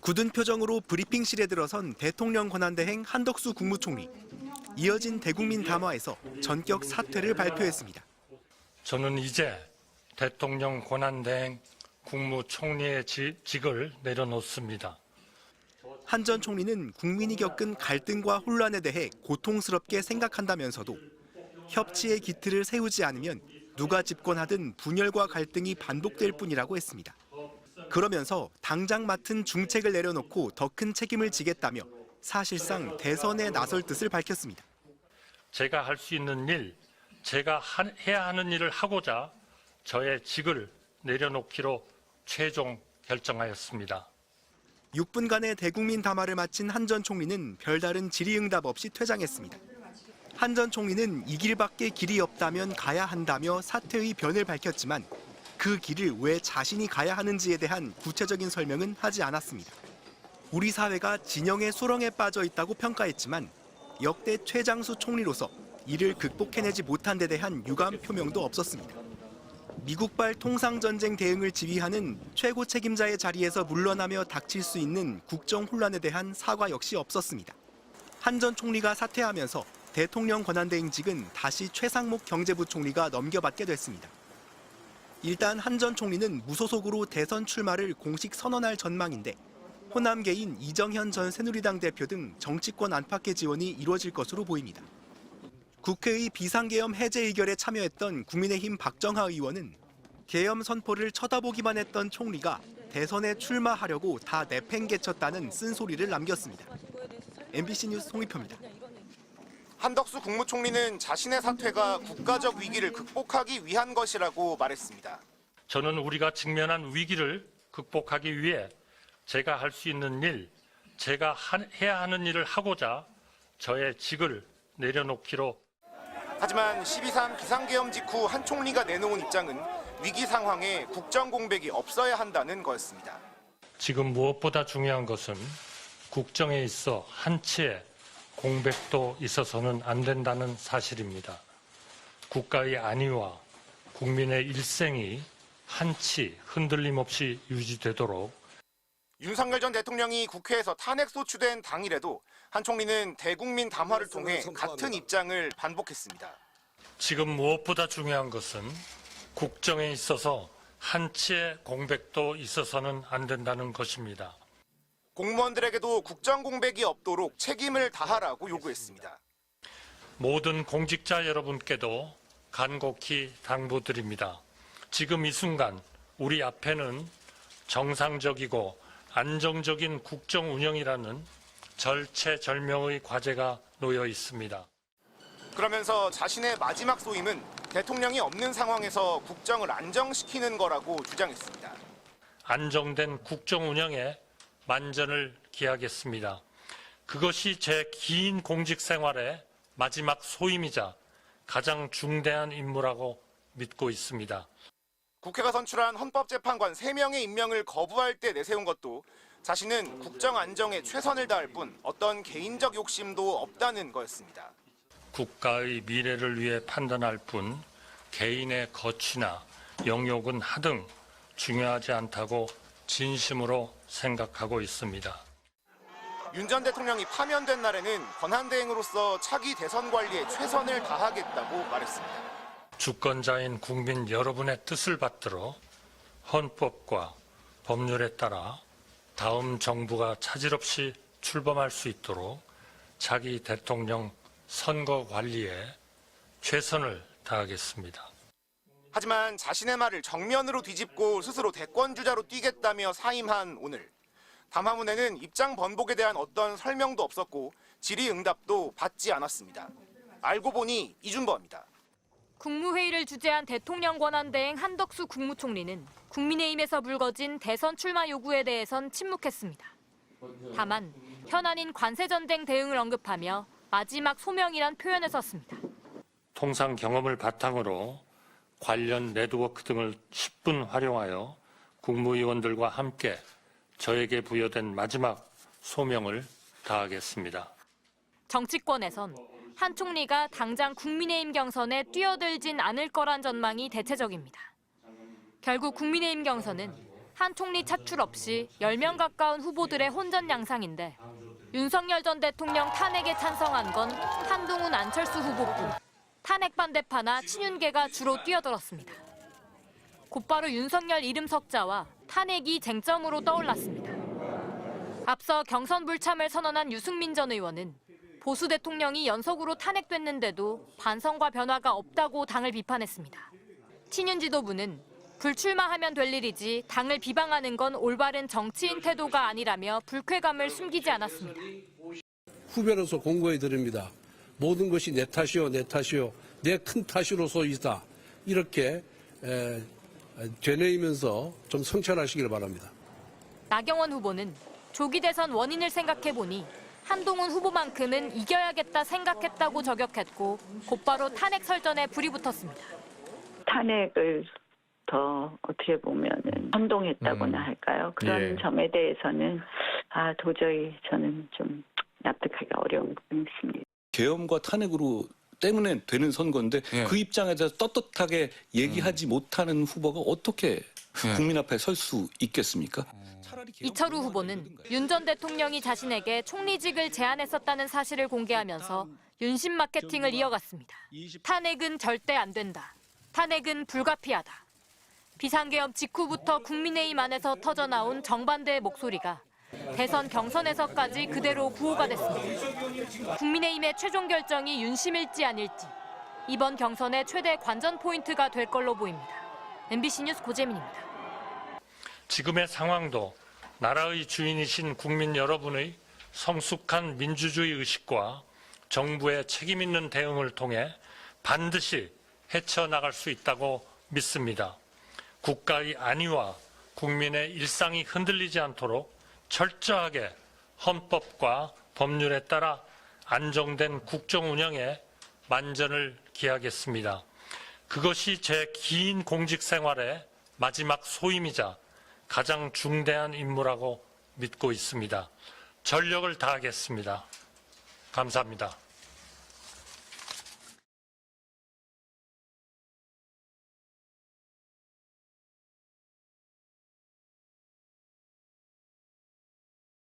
굳은 표정으로 브리핑실에 들어선 대통령 권한대행 한덕수 국무총리. 이어진 대국민 담화에서 전격 사퇴를 발표했습니다. 저는 이제 대통령 권한대행 국무총리의 직을 내려놓습니다. 한 전 총리는 국민이 겪은 갈등과 혼란에 대해 고통스럽게 생각한다면서도 협치의 기틀을 세우지 않으면 누가 집권하든 분열과 갈등이 반복될 뿐이라고 했습니다. 그러면서 당장 맡은 중책을 내려놓고 더 큰 책임을 지겠다며 사실상 대선에 나설 뜻을 밝혔습니다. 제가 할 수 있는 일, 제가 해야 하는 일을 하고자 저의 직을 내려놓기로 최종 결정하였습니다. 6분간의 대국민 담화를 마친 한 전 총리는 별다른 질의응답 없이 퇴장했습니다. 한 전 총리는 이 길밖에 길이 없다면 가야 한다며 사퇴의 변을 밝혔지만 그 길을 왜 자신이 가야 하는지에 대한 구체적인 설명은 하지 않았습니다. 우리 사회가 진영의 수렁에 빠져 있다고 평가했지만 역대 최장수 총리로서 이를 극복해내지 못한 데 대한 유감 표명도 없었습니다. 미국발 통상전쟁 대응을 지휘하는 최고 책임자의 자리에서 물러나며 닥칠 수 있는 국정 혼란에 대한 사과 역시 없었습니다. 한 전 총리가 사퇴하면서 대통령 권한대행직은 다시 최상목 경제부총리가 넘겨받게 됐습니다. 일단 한 전 총리는 무소속으로 대선 출마를 공식 선언할 전망인데 호남계인 이정현 전 새누리당 대표 등 정치권 안팎의 지원이 이루어질 것으로 보입니다. 국회의 비상계엄 해제 의결에 참여했던 국민의힘 박정하 의원은 계엄 선포를 쳐다보기만 했던 총리가 대선에 출마하려고 다 내팽개쳤다는 쓴소리를 남겼습니다. MBC 뉴스 송희표입니다. 한덕수 국무총리는 자신의 사퇴가 국가적 위기를 극복하기 위한 것이라고 말했습니다. 저는 우리가 직면한 위기를 극복하기 위해 제가 할 수 있는 일, 제가 해야 하는 일을 하고자 저의 직을 내려놓기로. 하지만 12.3 비상계엄 직후 한 총리가 내놓은 입장은 위기 상황에 국정 공백이 없어야 한다는 거였습니다. 지금 무엇보다 중요한 것은 국정에 있어 한치의 공백도 있어서는 안 된다는 사실입니다. 국가의 안위와 국민의 일생이 한치 흔들림 없이 유지되도록. 윤석열 전 대통령이 국회에서 탄핵 소추된 당일에도 한 총리는 대국민 담화를 통해 같은 입장을 반복했습니다. 지금 무엇보다 중요한 것은 국정에 있어서 한치의 공백도 있어서는 안 된다는 것입니다. 공무원들에게도 국정 공백이 없도록 책임을 다하라고 요구했습니다. 모든 공직자 여러분께도 간곡히 당부드립니다. 지금 이 순간 우리 앞에는 정상적이고 안정적인 국정 운영이라는 절체절명의 과제가 놓여 있습니다. 그러면서 자신의 마지막 소임은 대통령이 없는 상황에서 국정을 안정시키는 거라고 주장했습니다. 안정된 국정 운영에 만전을 기하겠습니다. 그것이 제 긴 공직 생활의 마지막 소임이자 가장 중대한 임무라고 믿고 있습니다. 국회가 선출한 헌법재판관 3명의 임명을 거부할 때 내세운 것도 자신은 국정 안정에 최선을 다할 뿐 어떤 개인적 욕심도 없다는 거였습니다. 국가의 미래를 위해 판단할 뿐 개인의 거취나 영욕은 하등 중요하지 않다고 진심으로 생각하고 있습니다. 윤 전 대통령이 파면된 날에는 권한대행으로서 차기 대선 관리에 최선을 다하겠다고 말했습니다. 주권자인 국민 여러분의 뜻을 받들어 헌법과 법률에 따라 다음 정부가 차질 없이 출범할 수 있도록 차기 대통령 선거 관리에 최선을 다하겠습니다. 하지만 자신의 말을 정면으로 뒤집고 스스로 대권주자로 뛰겠다며 사임한 오늘. 담화문에는 입장 번복에 대한 어떤 설명도 없었고 질의응답도 받지 않았습니다. 알고 보니 이준범입니다. 국무회의를 주재한 대통령 권한대행 한덕수 국무총리는 국민의힘에서 불거진 대선 출마 요구에 대해선 침묵했습니다. 다만 현안인 관세전쟁 대응을 언급하며 마지막 소명이란 표현을 썼습니다. 통상 경험을 바탕으로 관련 네트워크 등을 10분 활용하여 국무위원들과 함께 저에게 부여된 마지막 소명을 다하겠습니다. 정치권에선 한 총리가 당장 국민의힘 경선에 뛰어들진 않을 거란 전망이 대체적입니다. 결국 국민의힘 경선은 한 총리 차출 없이 10명 가까운 후보들의 혼전 양상인데 윤석열 전 대통령 탄핵에 찬성한 건 한동훈 안철수 후보뿐. 탄핵 반대파나 친윤계가 주로 뛰어들었습니다. 곧바로 윤석열 이름 석자와 탄핵이 쟁점으로 떠올랐습니다. 앞서 경선 불참을 선언한 유승민 전 의원은 보수 대통령이 연속으로 탄핵됐는데도 반성과 변화가 없다고 당을 비판했습니다. 친윤 지도부는 불출마하면 될 일이지 당을 비방하는 건 올바른 정치인 태도가 아니라며 불쾌감을 숨기지 않았습니다. 후배로서 공고해 드립니다. 모든 것이 내 탓이요, 내 탓이요, 내 큰 탓이로소이다. 이렇게 되뇌이면서 좀 성찰하시길 바랍니다. 나경원 후보는 조기 대선 원인을 생각해보니 한동훈 후보만큼은 이겨야겠다 생각했다고 저격했고 곧바로 탄핵 설전에 불이 붙었습니다. 탄핵을 더 어떻게 보면은 선동했다고나 할까요? 그런 점에 대해서는 도저히 저는 좀 납득하기 어려운 부분이 있습니다. 계엄과 탄핵으로 때문에 되는 선거인데 그 입장에 대해서 떳떳하게 얘기하지 못하는 후보가 어떻게 국민 앞에 설 수 있겠습니까? 이철우 후보는 윤 전 대통령이 자신에게 총리직을 제안했었다는 사실을 공개하면서 윤심 마케팅을 이어갔습니다. 탄핵은 절대 안 된다. 탄핵은 불가피하다. 비상계엄 직후부터 국민의힘 안에서 터져나온 정반대의 목소리가 대선 경선에서까지 그대로 구호가 됐습니다. 국민의힘의 최종 결정이 윤심일지 아닐지 이번 경선의 최대 관전 포인트가 될 걸로 보입니다. MBC 뉴스 고재민입니다. 지금의 상황도 나라의 주인이신 국민 여러분의 성숙한 민주주의 의식과 정부의 책임 있는 대응을 통해 반드시 헤쳐나갈 수 있다고 믿습니다. 국가의 안위와 국민의 일상이 흔들리지 않도록 철저하게 헌법과 법률에 따라 안정된 국정 운영에 만전을 기하겠습니다. 그것이 제 긴 공직 생활의 마지막 소임이자 가장 중대한 임무라고 믿고 있습니다. 전력을 다하겠습니다. 감사합니다.